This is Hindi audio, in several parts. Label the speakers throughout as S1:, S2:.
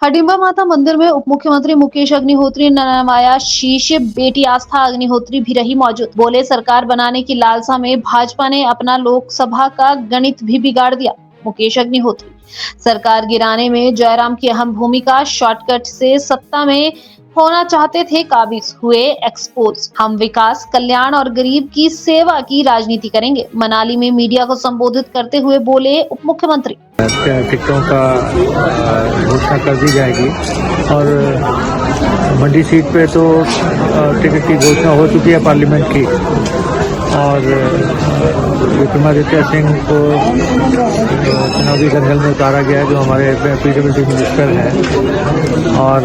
S1: हडिम्बा माता मंदिर में उप मुख्यमंत्री मुकेश अग्निहोत्री ने नवाया शीश, बेटी आस्था अग्निहोत्री भी रही मौजूद। बोले, सरकार बनाने की लालसा में भाजपा ने अपना लोकसभा का गणित भी बिगाड़ दिया। मुकेश अग्निहोत्री, सरकार गिराने में जयराम की अहम भूमिका, शॉर्टकट से सत्ता में होना चाहते थे, काबिज हुए एक्सपोज। हम विकास, कल्याण और गरीब की सेवा की राजनीति करेंगे। मनाली में मीडिया को संबोधित करते हुए बोले उप मुख्यमंत्री,
S2: टिकटों का घोषणा कर दी जाएगी और मंडी सीट पे तो टिकट की घोषणा हो चुकी है पार्लियामेंट की और विक्रमादित्य सिंह को चुनावी दंगल में उतारा गया है, जो हमारे पीडब्ल्यूडी मिनिस्टर हैं। और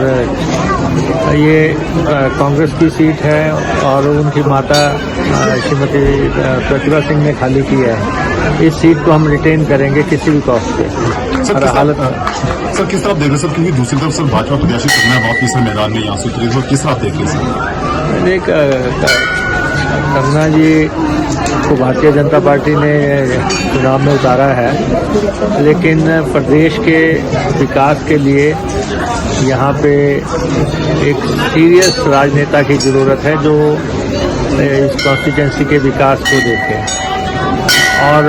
S2: ये कांग्रेस की सीट है और उनकी माता श्रीमती प्रतिभा सिंह ने खाली की है। इस सीट को हम रिटेन करेंगे किसी भी कॉस्ट पे।
S3: सर किस तरह देख रहे सर, क्योंकि दूसरी तरफ सर भाजपा प्रत्याशी करना है तीसरे मैदान में यहाँ से उतरी, तो किस तरह देख रहे सर?
S2: कंगना जी को भारतीय जनता पार्टी ने चुनाव में उतारा है, लेकिन प्रदेश के विकास के लिए यहाँ पे एक सीरियस राजनेता की जरूरत है जो इस कॉन्स्टिट्यूंसी के विकास को देखे। और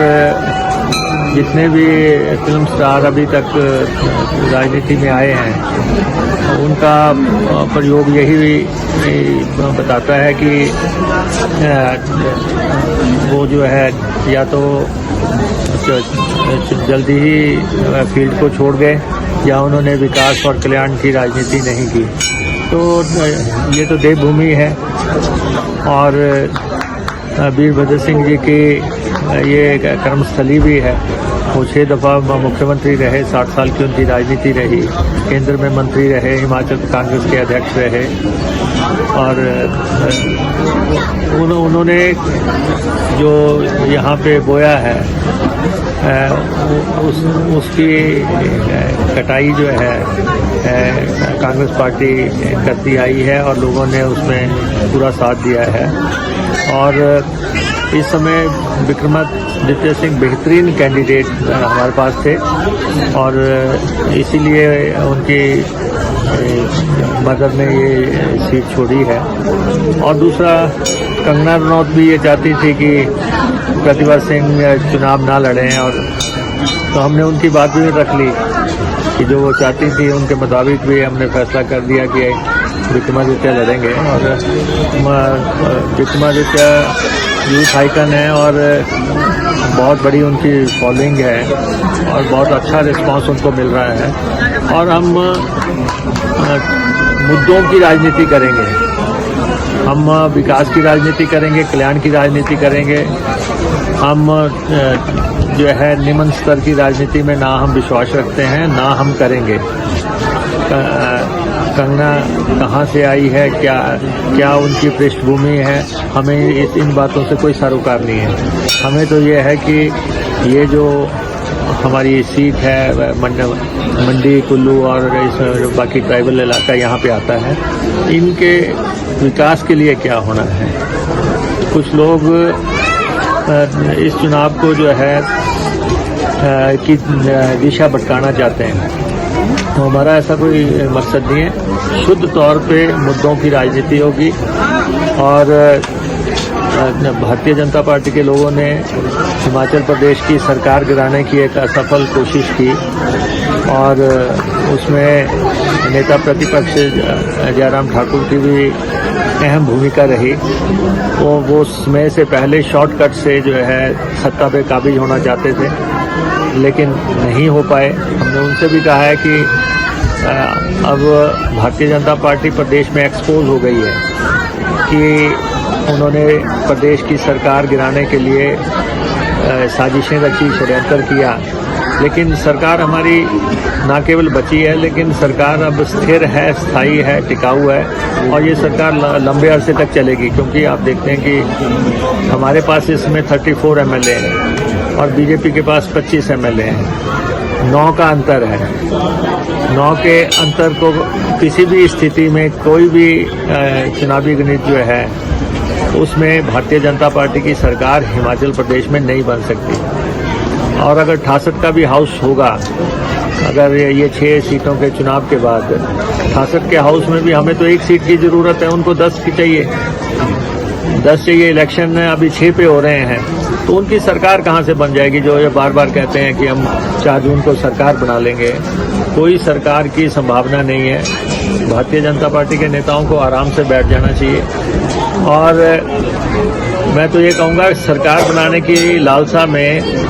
S2: जितने भी फिल्म स्टार अभी तक राजनीति में आए हैं, उनका प्रयोग यही बताता है कि वो जो है या तो जल्दी ही फील्ड को छोड़ गए या उन्होंने विकास और कल्याण की राजनीति नहीं की। तो ये तो देवभूमि है और वीरभद्र सिंह जी की ये कर्मस्थली भी है। वो 6 दफ़ा मुख्यमंत्री रहे, 60 साल की उनकी राजनीति रही, केंद्र में मंत्री रहे, हिमाचल कांग्रेस के अध्यक्ष रहे और उन्होंने जो यहाँ पे बोया है उसकी कटाई जो है कांग्रेस पार्टी करती आई है और लोगों ने उसमें पूरा साथ दिया है। और इस समय विक्रमादित्य सिंह बेहतरीन कैंडिडेट हमारे पास थे और इसीलिए उनकी मदद ने ये सीट छोड़ी है। और दूसरा, कंगना रनौत भी ये चाहती थी कि प्रतिभा सिंह चुनाव ना लड़ें, और तो हमने उनकी बात भी रख ली कि जो वो चाहती थी उनके मुताबिक भी हमने फैसला कर दिया कि विक्रमादित्य लड़ेंगे। और विक्रमादित्य यूथ आइकन है और बहुत बड़ी उनकी फॉलोइंग है और बहुत अच्छा रिस्पांस उनको मिल रहा है। और हम मुद्दों की राजनीति करेंगे, हम विकास की राजनीति करेंगे, कल्याण की राजनीति करेंगे। हम जो है निम्न स्तर की राजनीति में ना हम विश्वास रखते हैं, ना हम करेंगे। कंगना कहाँ से आई है, क्या उनकी पृष्ठभूमि है, हमें इन बातों से कोई सरोकार नहीं है। हमें तो ये है कि ये जो हमारी सीट है मंडी, कुल्लू और इस बाकी ट्राइबल इलाका यहाँ पे आता है, इनके विकास के लिए क्या होना है। कुछ लोग इस चुनाव को जो है की दिशा भटकाना चाहते हैं, तो हमारा ऐसा कोई मकसद नहीं है। शुद्ध तौर पे मुद्दों की राजनीति होगी और भारतीय जनता पार्टी के लोगों ने हिमाचल प्रदेश की सरकार गिराने की एक असफल कोशिश की और उसमें नेता प्रतिपक्ष जयराम ठाकुर की भी अहम भूमिका रही। वो समय से पहले शॉर्टकट से जो है सत्ता पे काबिज होना चाहते थे, लेकिन नहीं हो पाए। हमने उनसे भी कहा है कि अब भारतीय जनता पार्टी प्रदेश में एक्सपोज हो गई है कि उन्होंने प्रदेश की सरकार गिराने के लिए साजिशें रची, षड्यंत्र किया। लेकिन सरकार हमारी न केवल बची है, लेकिन सरकार अब स्थिर है, स्थायी है, टिकाऊ है और ये सरकार लंबे अरसे तक चलेगी। क्योंकि आप देखते हैं कि हमारे पास इसमें 34 एमएलए हैं और बीजेपी के पास 25 एमएलए हैं। 9 का अंतर है। 9 के अंतर को किसी भी स्थिति में कोई भी चुनावी गणित जो है उसमें भारतीय जनता पार्टी की सरकार हिमाचल प्रदेश में नहीं बन सकती। और अगर 68 का भी हाउस होगा अगर ये 6 सीटों के चुनाव के बाद 68 के हाउस में भी हमें तो 1 सीट की जरूरत है, उनको 10 की चाहिए, 10 चाहिए। इलेक्शन अभी 6 पे हो रहे हैं, तो उनकी सरकार कहाँ से बन जाएगी? जो ये बार बार कहते हैं कि हम 4 जून को सरकार बना लेंगे, कोई सरकार की संभावना नहीं है। भारतीय जनता पार्टी के नेताओं को आराम से बैठ जाना चाहिए। और मैं तो ये कहूँगा, सरकार बनाने की लालसा में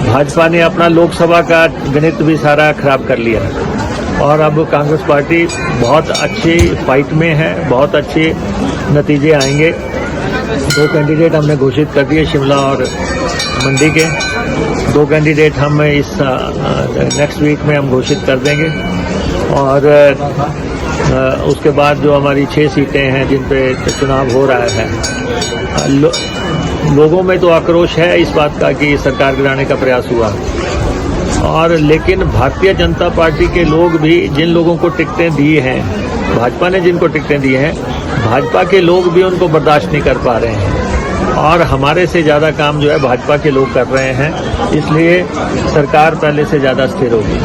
S2: भाजपा ने अपना लोकसभा का गणित भी सारा खराब कर लिया और अब कांग्रेस पार्टी बहुत अच्छी फाइट में है, बहुत अच्छे नतीजे आएंगे। 2 कैंडिडेट हमने घोषित कर दिए, शिमला और मंडी के 2 कैंडिडेट हम इस नेक्स्ट वीक में हम घोषित कर देंगे। और उसके बाद जो हमारी 6 सीटें हैं जिन पे चुनाव हो रहा है, लोगों में तो आक्रोश है इस बात का कि सरकार गिराने का प्रयास हुआ, और लेकिन भारतीय जनता पार्टी के लोग भी, जिन लोगों को टिकटें दी हैं, भाजपा ने जिनको टिकटें दी हैं, भाजपा के लोग भी उनको बर्दाश्त नहीं कर पा रहे हैं और हमारे से ज़्यादा काम जो है भाजपा के लोग कर रहे हैं, इसलिए सरकार पहले से ज़्यादा स्थिर होगी।